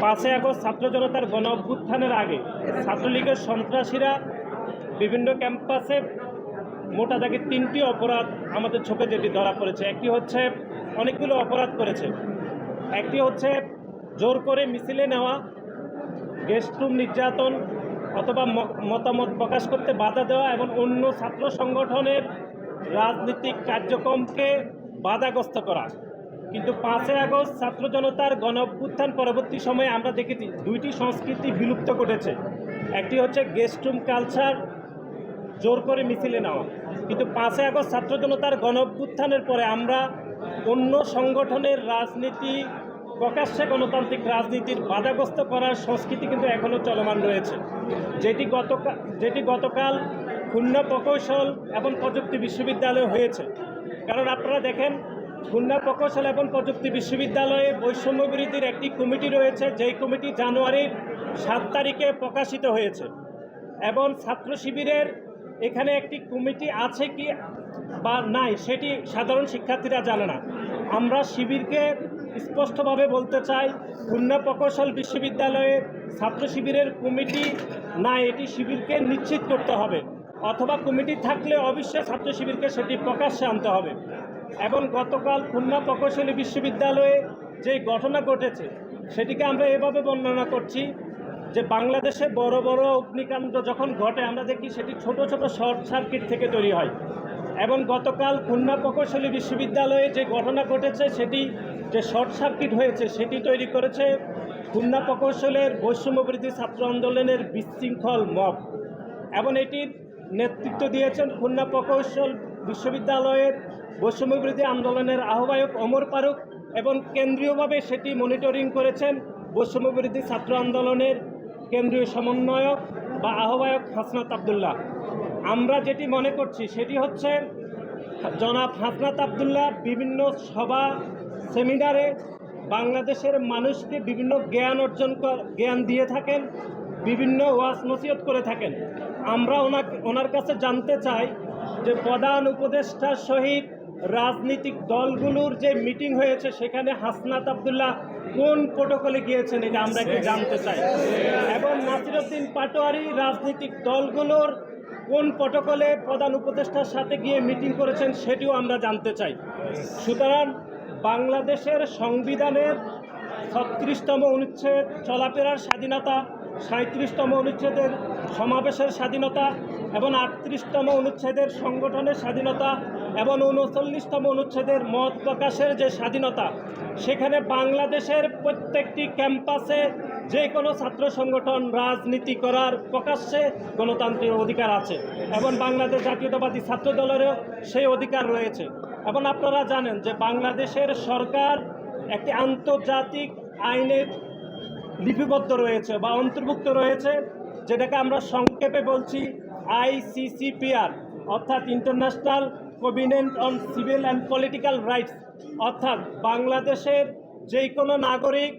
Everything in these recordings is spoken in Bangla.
5ই আগস্ট ছাত্র জনতার গণ অভ্যুত্থানের আগে ছাত্রলীগের সন্ত্রাসীরা বিভিন্ন ক্যাম্পাসে মোটা দাগে 3টি অপরাধ আমাদের চোখে যেটি ধরা পড়েছে। একটি হচ্ছে অনেকগুলো অপরাধ করেছে। একটি হচ্ছে জোর করে মিছিলে নেওয়া, গেস্ট রুম নির্যাতন অথবা মতামত প্রকাশ করতে বাধা দেওয়া এবং অন্য ছাত্র সংগঠনের রাজনৈতিক কার্যক্রমকে বাধাগ্রস্ত করা। কিন্তু 5ই আগস্ট ছাত্র জনতার গণ অভ্যুত্থান পরবর্তী সময়ে আমরা দেখেছি দুইটি সংস্কৃতি বিলুপ্ত ঘটেছে। একটি হচ্ছে গেস্ট রুম কালচার, জোর করে মিছিলে নেওয়া। কিন্তু 5ই আগস্ট ছাত্র জনতার গণ অভ্যুত্থানের পরে আমরা অন্য সংগঠনের রাজনীতি, প্রকাশ্যে গণতান্ত্রিক রাজনীতির বাধাগ্রস্ত করার সংস্কৃতি কিন্তু এখনও চলমান রয়েছে, যেটি গতকাল খুলনা প্রকৌশল এবং প্রযুক্তি বিশ্ববিদ্যালয়ে হয়েছে। কারণ আপনারা দেখেন, খুলনা প্রকৌশল এবং প্রযুক্তি বিশ্ববিদ্যালয়ে বৈষম্য বিরোধীর একটি কমিটি রয়েছে, যেই কমিটি জানুয়ারির 7 তারিখে প্রকাশিত হয়েছে। এবং ছাত্র শিবিরের এখানে একটি কমিটি আছে কি বা নাই সেটি সাধারণ শিক্ষার্থীরা জানে না। আমরা শিবিরকে স্পষ্টভাবে বলতে চাই, খুলনা প্রকৌশল বিশ্ববিদ্যালয়ে ছাত্র শিবিরের কমিটি নাই, এটি শিবিরকে নিশ্চিত করতে হবে, অথবা কমিটি থাকলে অবশ্যই ছাত্র শিবিরকে সেটি প্রকাশ্যে আনতে হবে। এবং গতকাল খুলনা প্রকৌশলী বিশ্ববিদ্যালয়ে যে ঘটনা ঘটেছে সেটিকে আমরা এভাবে বর্ণনা করছি যে বাংলাদেশে বড় বড় অগ্নিকাণ্ড যখন ঘটে আমরা দেখি সেটি ছোট ছোট শর্ট সার্কিট থেকে তৈরি হয়। এবং গতকাল খুলনা প্রকৌশলী বিশ্ববিদ্যালয়ে যে ঘটনা ঘটেছে সেটি যে শর্ট সার্কিট হয়েছে সেটি তৈরি করেছে খুলনা প্রকৌশলের বৈষম্যবিরোধী ছাত্র আন্দোলনের বিশৃঙ্খল মব। এবং এটির নেতৃত্ব দিয়েছেন খুলনা প্রকৌশল বিশ্ববিদ্যালয়ের বৈষম্যবিরোধী আন্দোলনের আহ্বায়ক ওমর ফারুক, এবং কেন্দ্রীয়ভাবে সেটি মনিটরিং করেছেন বৈষম্যবিরোধী ছাত্র আন্দোলনের কেন্দ্রীয় সমন্বয়ক বা আহ্বায়ক হাসনাত আবদুল্লাহ। আমরা যেটি মনে করছি সেটি হচ্ছে জনাব হাসনাত আবদুল্লাহ বিভিন্ন সভা সেমিনারে বাংলাদেশের মানুষকে বিভিন্ন জ্ঞান দিয়ে থাকেন, বিভিন্ন ওয়াজ নসিহত করে থাকেন। আমরা ওনার কাছে জানতে চাই যে প্রধান উপদেষ্টার সহিত রাজনৈতিক দলগুলোর যে মিটিং হয়েছে সেখানে হাসনাত আবদুল্লাহ কোন প্রোটোকলে গিয়েছেন এটা আমরা একটু জানতে চাই। এবং নাসিরউদ্দিন পাটোয়ারি রাজনৈতিক দলগুলোর কোন প্রোটোকলে প্রধান উপদেষ্টার সাথে গিয়ে মিটিং করেছেন সেটিও আমরা জানতে চাই। সুতরাং বাংলাদেশের সংবিধানের 36তম অনুচ্ছেদ চলাফেরার স্বাধীনতা, 37তম অনুচ্ছেদের সমাবেশের স্বাধীনতা এবং 38তম অনুচ্ছেদের সংগঠনের স্বাধীনতা এবং 39তম অনুচ্ছেদের মত প্রকাশের যে স্বাধীনতা, সেখানে বাংলাদেশের প্রত্যেকটি ক্যাম্পাসে যে কোনো ছাত্র সংগঠন রাজনীতি করার প্রকাশ্যে গণতান্ত্রিক অধিকার আছে এবং বাংলাদেশ জাতীয়তাবাদী ছাত্র দলেরও সেই অধিকার রয়েছে। এবং আপনারা জানেন যে বাংলাদেশের সরকার একটি আন্তর্জাতিক আইনে লিপিবদ্ধ রয়েছে বা অন্তর্ভুক্ত রয়েছে, যেটাকে আমরা সংক্ষেপে বলছি ICCPR, অর্থাৎ international covenant on civil and political rights. অর্থাৎ বাংলাদেশের যে কোনো নাগরিক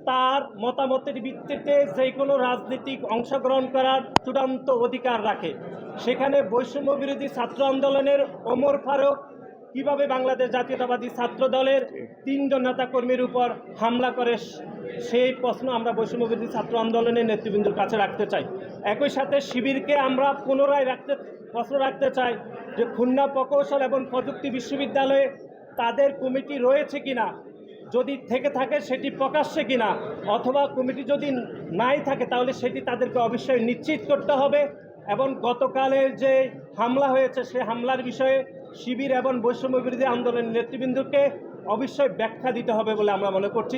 তার মতামতের ভিত্তিতে যে কোনো রাজনীতিক অংশগ্রহণ করার চূড়ান্ত অধিকার রাখে। সেখানে বৈষম্য বিরোধী ছাত্র আন্দোলনের ওমর ফারুক কিভাবে বাংলাদেশ জাতীয়তাবাদী ছাত্র দলের 3 জন নেতাকর্মীর উপর হামলা করে, সেই প্রশ্ন আমরা বৈষম্য বিরোধী ছাত্র আন্দোলনের নেতৃবৃন্দের কাছে রাখতে চাই। একই সাথে শিবিরকে আমরা পুনরায় প্রশ্ন রাখতে চাই যে খুলনা প্রকৌশল এবং প্রযুক্তি বিশ্ববিদ্যালয়ে তাদের কমিটি রয়েছে কিনা, যদি থেকে থাকে সেটি প্রকাশ্যে কিনা, অথবা কমিটি যদি নাই থাকে তাহলে সেটি তাদেরকে অবশ্যই নিশ্চিত করতে হবে। এবং গতকালের যে হামলা হয়েছে সে হামলার বিষয়ে শিবির এবং বৈষম্য বিরোধী আন্দোলনের নেতৃবৃন্দকে অবশ্যই ব্যাখ্যা দিতে হবে বলে আমরা মনে করছি।